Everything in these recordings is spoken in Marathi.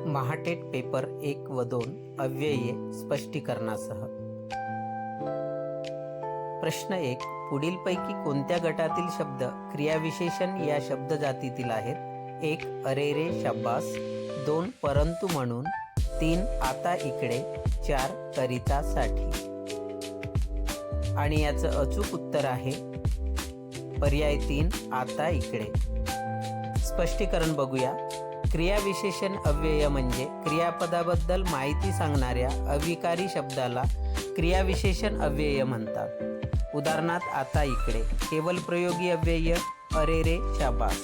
महाटेट पेपर 1 व 2 अव्यये स्पष्टीकरणासह। प्रश्न 1. पुढीलपैकी कोणत्या गटातील शब्द क्रियाविशेषण या शब्दजातीतील आहेत? 1. अरे रे शाब्बास, 2. परंतु म्हणून, 3. आता इकडे, 4. करिता साठी. आणि याचं अचूक उत्तर आहे पर्याय 3. आता इकडे. स्पष्टीकरण बघूया. क्रियाविशेषण अव्यय म्हणजे क्रियापदाबद्दल माहिती सांगणाऱ्या अविकारी शब्दाला क्रियाविशेषण अव्यय म्हणतात. उदाहरणार्थ आता इकडे. केवल प्रयोगी अव्यय अरे रे शाबास.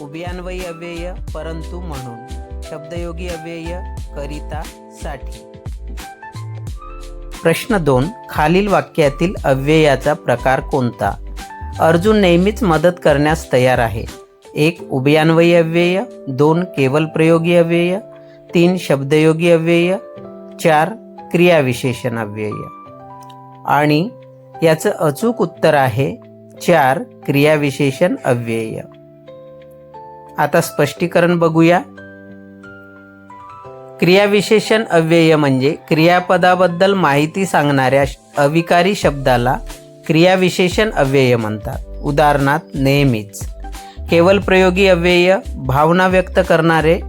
उभयान्वयी अव्यय परंतु म्हणून. शब्दयोगी अव्यय करिता साठी. प्रश्न 2. खालील वाक्यातील अव्ययाचा प्रकार कोणता? अर्जुन नेहमीच मदत करण्यास तयार आहे. 1. उभयान्वयी अव्यय, 2. केवल प्रयोगी अव्यय, 3. शब्दयोगी अव्यय, 4. क्रियाविशेषण अव्यय. आणि याचं अचूक उत्तर आहे 4. क्रियाविशेषण अव्यय. आता स्पष्टीकरण बघूया. क्रियाविशेषण अव्यय म्हणजे क्रियापदाबद्दल माहिती सांगणाऱ्या अविकारी शब्दाला क्रियाविशेषण अव्यय म्हणतात. उदाहरणार्थ नेहमीच. केवल प्रयोगी अव्यय भावना व्यक्त करणारे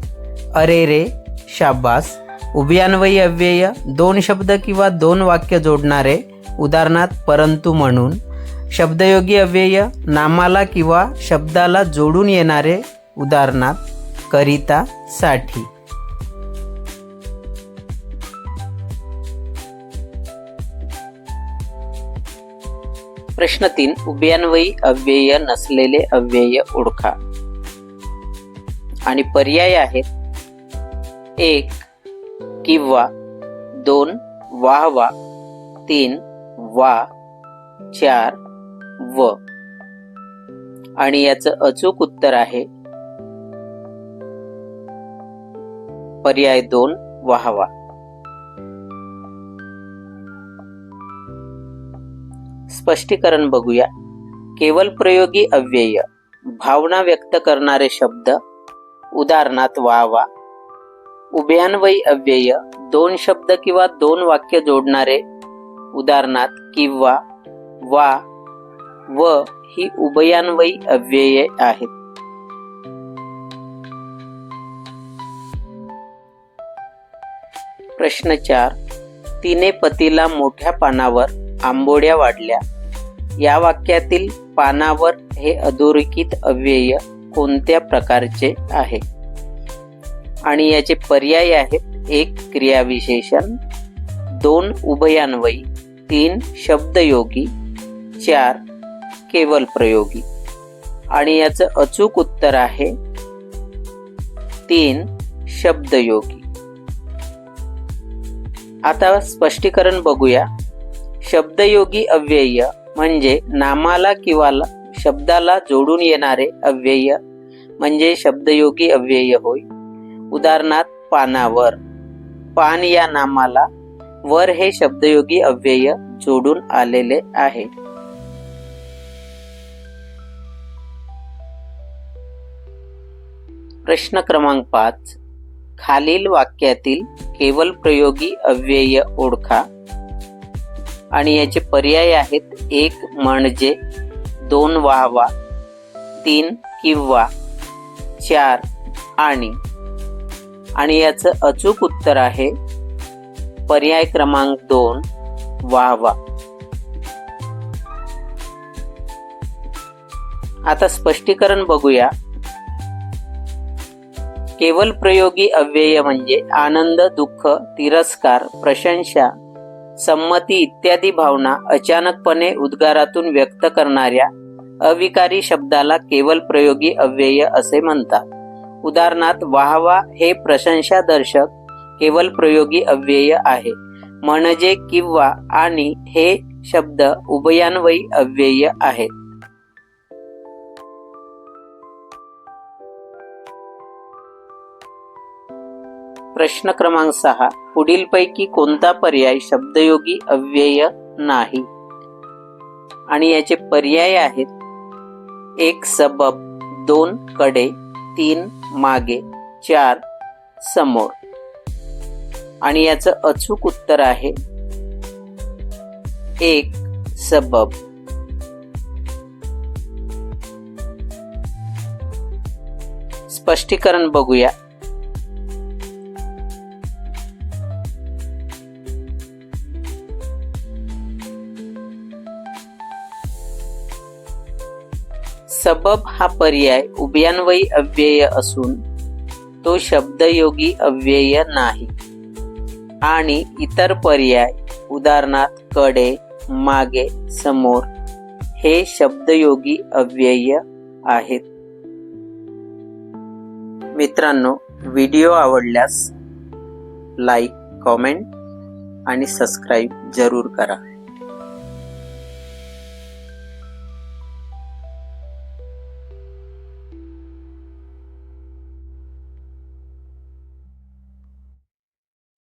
अरे रे शाबास. उभयान्वयी अव्यय 2 शब्द किंवा 2 वाक्य जोडणारे. उदाहरणार्थ परंतु म्हणून. शब्दयोगी अव्यय नामाला किंवा शब्दाला जोडून येणारे. उदाहरणार्थ करिता साठी. प्रश्न 3. उभयान्वयी अव्यय नसलेले अव्यय ओळखा. आणि पर्याय आहेत 1. किंवा, 2. वाहवा, 3. वा, 4. व. आणि याचं अचूक उत्तर आहे पर्याय 2. वाहवा. स्पष्टीकरण बघूया. केवल प्रयोगी अव्यय भावना व्यक्त करणारे शब्द. उदाहरणार्थ वाहवा. उभयान्वयी अव्यय 2 शब्द किंवा 2 वाक्य जोडणारे. उदाहरणार्थ किंवा, वा, व ही उभयान्वयी अव्यये आहेत. प्रश्न 4. तिने पतीला मोठ्या पानावर आंबोड्या वाढल्या. या वाक्यातील पानावर हे अधोरेखित अव्यय कोणत्या प्रकारचे आहे? आणि याचे पर्याय आहेत 1. क्रियाविशेषण, 2. उभयान्वयी, 3. शब्दयोगी, 4. केवल प्रयोगी. आणि याचं अचूक उत्तर आहे 3. शब्दयोगी. आता स्पष्टीकरण बघूया. शब्दयोगी अव्यय म्हणजे नामाला किंवा शब्दाला जोडून येणारे अव्यय म्हणजे शब्दयोगी अव्यय होय. उदाहरणार्थ पानावर. पान या नामाला वर हे शब्दयोगी अव्यय जोडून आलेले आहे. प्रश्न क्रमांक 5. खालील वाक्यातील केवल प्रयोगी अव्यय ओळखा. आणि याचे पर्याय आहेत 1. म्हणजे, 2. वाहवा, 3. किंवा, 4. आणि. आणि याचं अचूक उत्तर आहे पर्याय क्रमांक 2. वाहवा. आता स्पष्टीकरण बघूया. केवल प्रयोगी अव्यय म्हणजे आनंद, दुःख, तिरस्कार, प्रशंसा, संमती इत्यादी भावना अचानकपणे उद्गारातून व्यक्त करणाऱ्या अविकारी शब्दाला केवल प्रयोगी अव्यय असे म्हणतात. उदाहरणार्थ वाहवा हे प्रशंसादर्शक केवल प्रयोगी अव्यय आहे. म्हणजे किंवा आणि हे शब्द उभयान्वयी अव्यय आहेत. प्रश्न क्रमांक 6. पुढीलपैकी कोणता पर्याय शब्दयोगी अव्यय नाही? आणि याचे पर्याय आहेत 1. सबब, 2. कडे, 3. मागे, 4. समोर. आणि याचं अचूक उत्तर आहे 1 सबब. स्पष्टीकरण बघूया. सबब हा पर्याय उभयान्वयी अव्यय असून तो शब्दयोगी अव्यय नाही आणि इतर पर्याय उदाहरणार्थ कडे, मागे, समोर हे शब्दयोगी अव्यय आहेत. मित्रांनो, व्हिडिओ आवडल्यास लाईक, कमेंट आणि सबस्क्राईब जरूर करा.